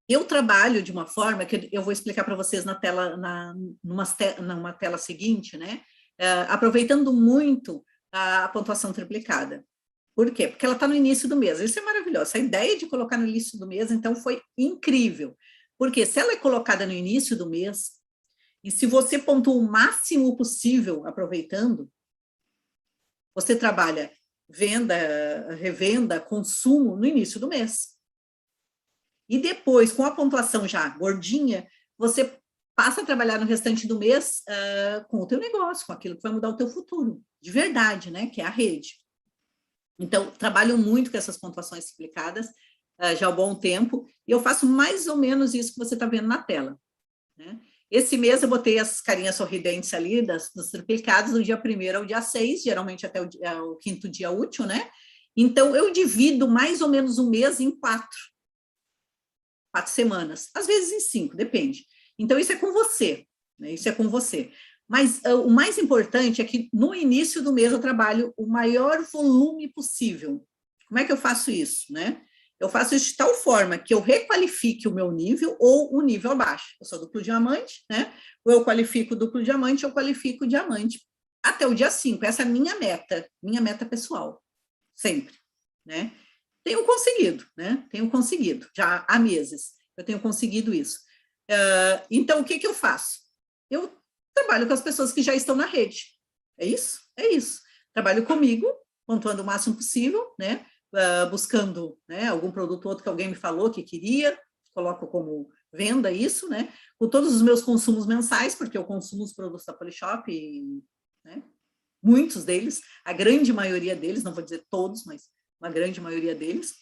eu trabalho de uma forma que eu vou explicar para vocês na tela, numa tela seguinte, né? Aproveitando muito a pontuação triplicada. Por quê? Porque ela está no início do mês. Isso é maravilhoso. Essa ideia de colocar no início do mês, então, foi incrível. Porque se ela é colocada no início do mês, e se você pontua o máximo possível aproveitando, você trabalha venda, revenda, consumo no início do mês. E depois, com a pontuação já gordinha, você passa a trabalhar no restante do mês com o teu negócio, com aquilo que vai mudar o teu futuro, de verdade, né? Que é a rede. Então, trabalho muito com essas pontuações triplicadas já há um bom tempo, e eu faço mais ou menos isso que você está vendo na tela, né? Esse mês eu botei as carinhas sorridentes ali, dos triplicados, do dia 1º ao dia 6, geralmente até o 5º dia útil, né? Então, eu divido mais ou menos um mês em 4 semanas, às vezes em 5, depende. Então, isso é com você, né? Isso é com você. Mas o mais importante é que no início do mês eu trabalho o maior volume possível. Como é que eu faço isso, né? Eu faço isso de tal forma que eu requalifique o meu nível ou um nível abaixo. Eu sou duplo diamante, né? Ou eu qualifico duplo diamante, ou eu qualifico diamante até o dia 5. Essa é a minha meta pessoal, sempre, né? Tenho conseguido, né? Tenho conseguido, já há meses eu tenho conseguido isso. Então, o que eu faço? Eu trabalho com as pessoas que já estão na rede. É isso? É isso. Trabalho comigo, pontuando o máximo possível, né? Buscando, né, algum produto ou outro que alguém me falou que queria, coloco como venda isso, né? Com todos os meus consumos mensais, porque eu consumo os produtos da Polishop, né? Muitos deles, a grande maioria deles, não vou dizer todos, mas uma grande maioria deles.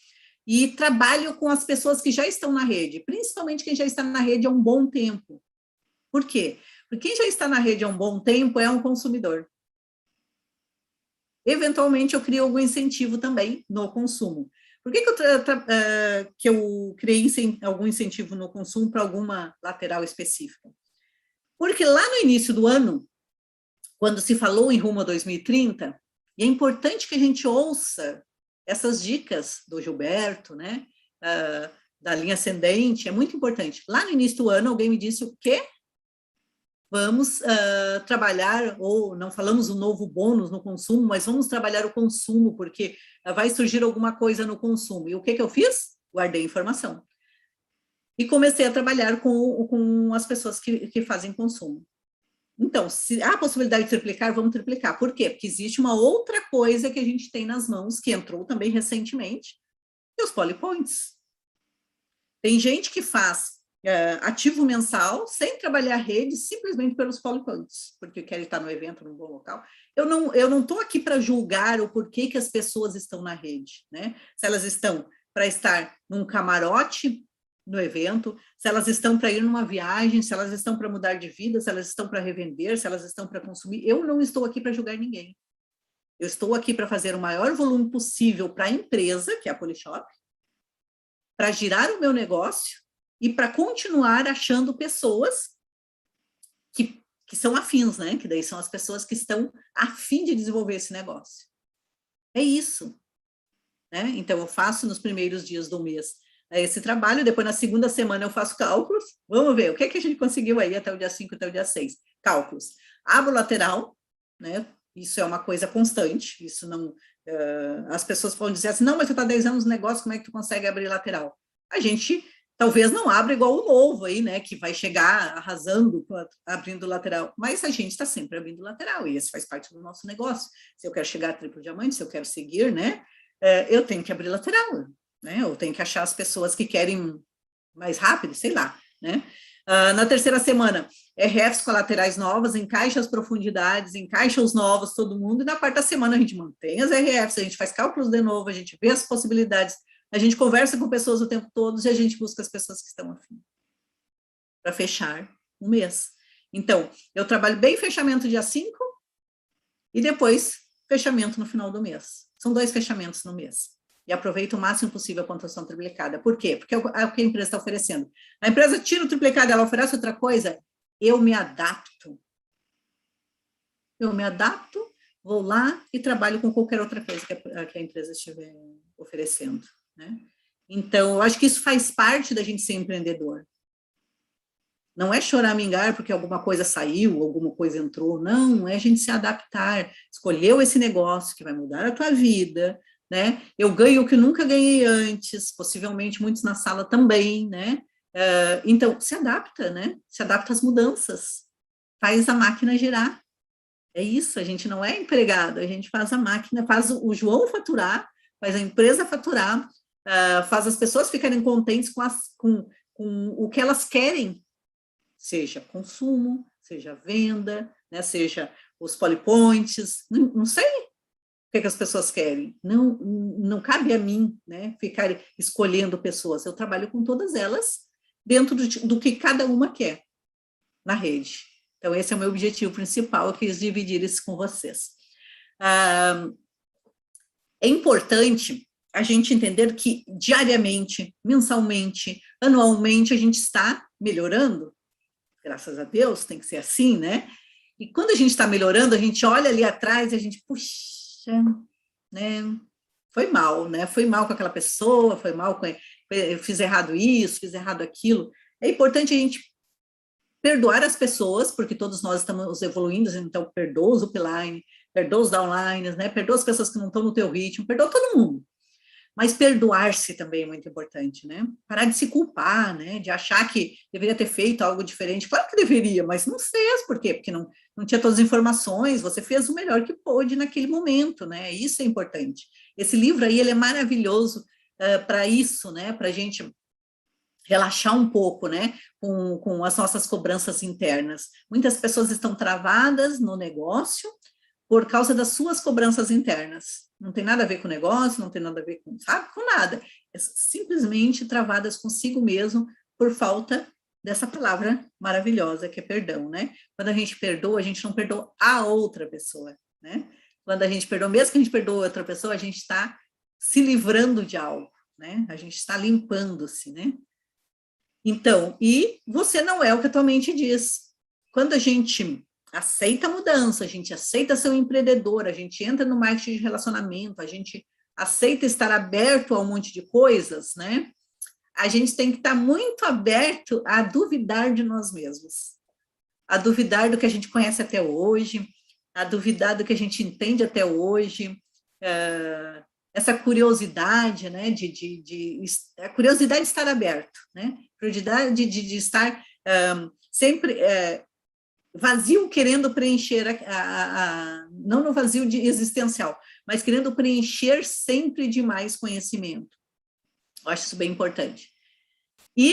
E trabalho com as pessoas que já estão na rede, principalmente quem já está na rede há um bom tempo. Por quê? Porque quem já está na rede há um bom tempo é um consumidor. Eventualmente, eu crio algum incentivo também no consumo. Por que eu criei algum incentivo no consumo para alguma lateral específica? Porque lá no início do ano, quando se falou em rumo a 2030, e é importante que a gente ouça essas dicas do Gilberto, né, da linha ascendente, é muito importante. Lá no início do ano, alguém me disse o quê? Vamos trabalhar, ou não falamos o novo bônus no consumo, mas vamos trabalhar o consumo, porque vai surgir alguma coisa no consumo. E o que eu fiz? Guardei informação. E comecei a trabalhar com as pessoas que fazem consumo. Então, se há a possibilidade de triplicar, vamos triplicar. Por quê? Porque existe uma outra coisa que a gente tem nas mãos, que entrou também recentemente, que é os polypoints. Tem gente que faz ativo mensal, sem trabalhar rede, simplesmente pelos polypoints, porque quer estar no evento, num bom local. Eu não estou aqui para julgar o porquê que as pessoas estão na rede, né? Se elas estão para estar num camarote no evento, se elas estão para ir numa viagem, se elas estão para mudar de vida, se elas estão para revender, se elas estão para consumir. Eu não estou aqui para julgar ninguém. Eu estou aqui para fazer o maior volume possível para a empresa, que é a Polishop, para girar o meu negócio e para continuar achando pessoas que que são afins, né? Que daí são as pessoas que estão a fim de desenvolver esse negócio. É isso, né? Então, eu faço nos primeiros dias do mês esse trabalho, depois na segunda semana eu faço cálculos, vamos ver, o que é que a gente conseguiu aí até o dia 5, até o dia 6? Cálculos. Abro lateral, né? Isso é uma coisa constante, isso não... as pessoas vão dizer assim, não, mas você está 10 anos no negócio, como é que tu consegue abrir lateral? A gente talvez não abra igual o novo aí, né, que vai chegar arrasando, abrindo lateral, mas a gente está sempre abrindo lateral, e esse faz parte do nosso negócio. Se eu quero chegar a triplo diamante, se eu quero seguir, né, eu tenho que abrir lateral, né, eu tenho que achar as pessoas que querem mais rápido, sei lá, né. Na terceira semana, RFs com laterais novas, encaixa as profundidades, encaixa os novos, todo mundo, e na quarta semana a gente mantém as RFs, a gente faz cálculos de novo, a gente vê as possibilidades, a gente conversa com pessoas o tempo todo e a gente busca as pessoas que estão afim para fechar um mês. Então, eu trabalho bem fechamento dia 5 e depois fechamento no final do mês. São 2 fechamentos no mês. E aproveito o máximo possível a pontuação triplicada. Por quê? Porque é o que a empresa está oferecendo. A empresa tira o triplicado, ela oferece outra coisa, eu me adapto. Eu me adapto, vou lá e trabalho com qualquer outra coisa que a empresa estiver oferecendo, né? Então, eu acho que isso faz parte da gente ser empreendedor. Não é choramingar porque alguma coisa saiu, alguma coisa entrou, não, é a gente se adaptar. Escolheu esse negócio que vai mudar a tua vida, né? Eu ganho o que nunca ganhei antes, possivelmente muitos na sala também, né? Então, se adapta, né? Se adapta às mudanças, faz a máquina girar. É isso, a gente não é empregado, a gente faz a máquina, faz o João faturar, faz a empresa faturar, faz as pessoas ficarem contentes com o que elas querem, seja consumo, seja venda, né, seja os polypoints, não sei o que as pessoas querem, não cabe a mim, né, ficar escolhendo pessoas, eu trabalho com todas elas dentro do que cada uma quer na rede. Então, esse é o meu objetivo principal, eu quis dividir isso com vocês. É importante a gente entender que diariamente, mensalmente, anualmente, a gente está melhorando, graças a Deus, tem que ser assim, né? E quando a gente está melhorando, a gente olha ali atrás e a gente, puxa, né? Foi mal, né? Foi mal com aquela pessoa, foi mal com... Eu fiz errado isso, fiz errado aquilo. É importante a gente perdoar as pessoas, porque todos nós estamos evoluindo, então perdoa os upline, perdoa os downlines, né? Perdoa as pessoas que não estão no teu ritmo, perdoa todo mundo. Mas perdoar-se também é muito importante, né? Parar de se culpar, né? De achar que deveria ter feito algo diferente. Claro que deveria, mas não fez. Por quê? Porque não tinha todas as informações, você fez o melhor que pôde naquele momento, né? Isso é importante. Esse livro aí, ele é maravilhoso para isso, né? Para a gente relaxar um pouco, né, com as nossas cobranças internas. Muitas pessoas estão travadas no negócio por causa das suas cobranças internas. Não tem nada a ver com o negócio, não tem nada a ver com, sabe, com nada. É simplesmente travadas consigo mesmo por falta dessa palavra maravilhosa que é perdão, né? Quando a gente perdoa, a gente não perdoa a outra pessoa, né? Quando a gente perdoa, mesmo que a gente perdoa outra pessoa, a gente está se livrando de algo, né? A gente está limpando-se, né? Então, e você não é o que a tua mente diz. Quando a gente aceita a mudança, a gente aceita ser um empreendedor, a gente entra no marketing de relacionamento, a gente aceita estar aberto a um monte de coisas, né? A gente tem que estar muito aberto a duvidar de nós mesmos, a duvidar do que a gente conhece até hoje, a duvidar do que a gente entende até hoje, essa curiosidade, né, a curiosidade de estar aberto, né, curiosidade de estar sempre vazio, querendo preencher, não no vazio existencial, mas querendo preencher sempre de mais conhecimento. Eu acho isso bem importante. E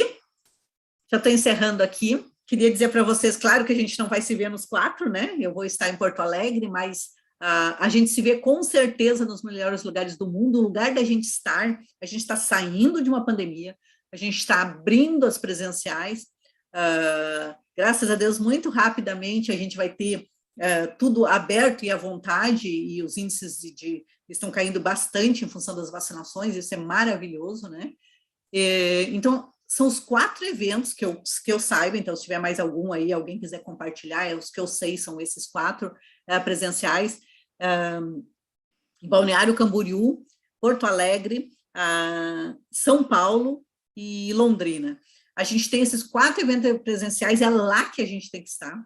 já estou encerrando aqui, queria dizer para vocês, claro que a gente não vai se ver nos 4, né, eu vou estar em Porto Alegre, mas a gente se vê com certeza nos melhores lugares do mundo, o lugar da gente estar, a gente está saindo de uma pandemia, a gente está abrindo as presenciais, graças a Deus, muito rapidamente a gente vai ter tudo aberto e à vontade, e os índices estão caindo bastante em função das vacinações, isso é maravilhoso, né? Então, são os 4 eventos que eu saiba, então se tiver mais algum aí, alguém quiser compartilhar, os que eu sei são esses 4 presenciais, Balneário Camboriú, Porto Alegre, São Paulo e Londrina. A gente tem esses 4 eventos presenciais, é lá que a gente tem que estar.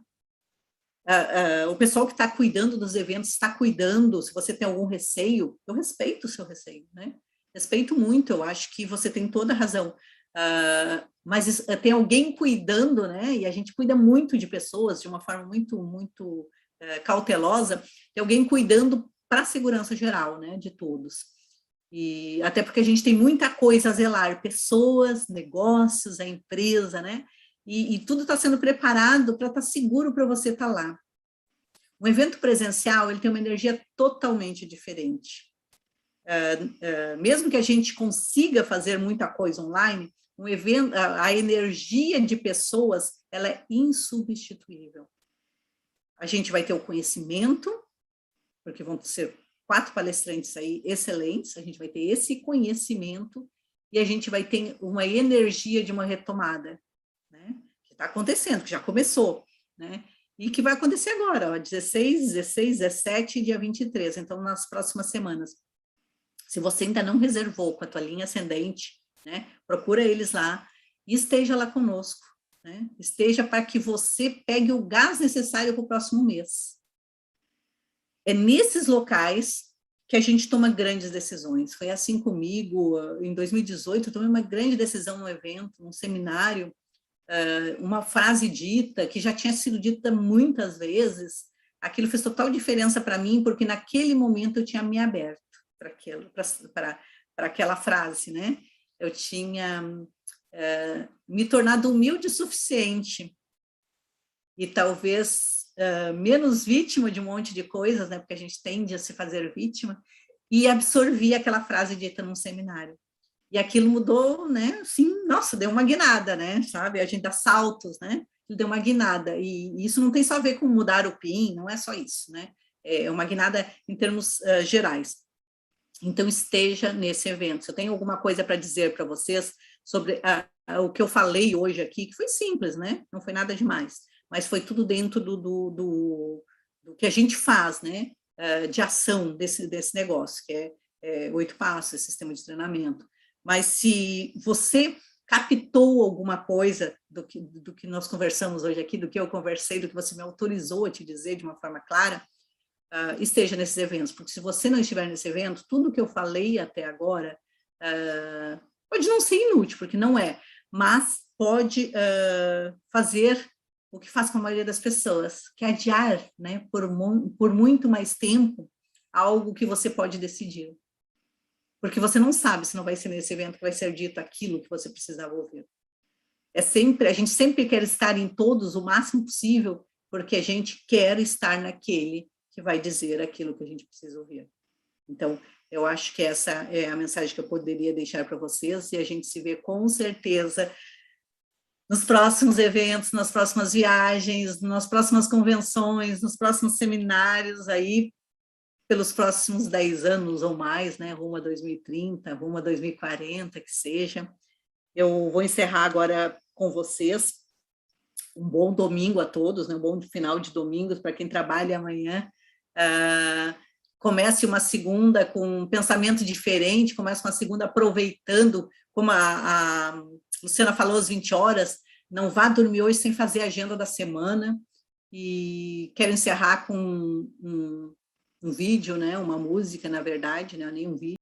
O pessoal que está cuidando dos eventos está cuidando. Se você tem algum receio, eu respeito o seu receio, né? Respeito muito, eu acho que você tem toda a razão. Mas tem alguém cuidando, né? E a gente cuida muito de pessoas de uma forma muito cautelosa. Tem alguém cuidando para a segurança geral, né? De todos. E até porque a gente tem muita coisa a zelar, pessoas, negócios, a empresa, né? E tudo está sendo preparado para estar seguro para você estar lá. Um evento presencial, ele tem uma energia totalmente diferente. Mesmo que a gente consiga fazer muita coisa online, um evento, a energia de pessoas, ela é insubstituível. A gente vai ter o conhecimento, porque vão ser 4 palestrantes aí excelentes, a gente vai ter esse conhecimento e a gente vai ter uma energia de uma retomada, né? Que está acontecendo, que já começou, né? E que vai acontecer agora, ó, 16, 16, 17 e dia 23, então nas próximas semanas. Se você ainda não reservou com a tua linha ascendente, né, procura eles lá e esteja lá conosco, né? Esteja para que você pegue o gás necessário para o próximo mês. É nesses locais que a gente toma grandes decisões. Foi assim comigo, em 2018, eu tomei uma grande decisão no evento, num seminário, uma frase dita, que já tinha sido dita muitas vezes, aquilo fez total diferença para mim, porque naquele momento eu tinha me aberto para aquela frase, né? Eu tinha me tornado humilde o suficiente e talvez menos vítima de um monte de coisas, né? Porque a gente tende a se fazer vítima, e absorvi aquela frase dita num seminário. E aquilo mudou, né? Assim, nossa, deu uma guinada, né? Sabe? A gente dá saltos, né? Deu uma guinada. E isso não tem só a ver com mudar o PIN, não é só isso, né? É uma guinada em termos gerais. Então, esteja nesse evento. Se eu tenho alguma coisa para dizer para vocês sobre o que eu falei hoje aqui, que foi simples, né? Não foi nada demais, mas foi tudo dentro do que a gente faz, né? De ação desse negócio, que é 8 passos, esse sistema de treinamento. Mas se você captou alguma coisa do que nós conversamos hoje aqui, do que eu conversei, do que você me autorizou a te dizer de uma forma clara, esteja nesses eventos, porque se você não estiver nesse evento, tudo que eu falei até agora pode não ser inútil, porque não é, mas pode fazer o que faz com a maioria das pessoas, que é adiar, né, por muito mais tempo, algo que você pode decidir. Porque você não sabe se não vai ser nesse evento que vai ser dito aquilo que você precisava ouvir. A gente sempre quer estar em todos o máximo possível, porque a gente quer estar naquele que vai dizer aquilo que a gente precisa ouvir. Então, eu acho que essa é a mensagem que eu poderia deixar para vocês, e a gente se vê com certeza nos próximos eventos, nas próximas viagens, nas próximas convenções, nos próximos seminários, aí, pelos próximos 10 anos ou mais, né, rumo a 2030, rumo a 2040, que seja. Eu vou encerrar agora com vocês. Um bom domingo a todos, né, um bom final de domingo para quem trabalha amanhã. Comece uma segunda com um pensamento diferente, comece uma segunda aproveitando, como a Luciana falou, às 20 horas, não vá dormir hoje sem fazer a agenda da semana. E quero encerrar com um vídeo, né, uma música, na verdade, né, nem um vídeo.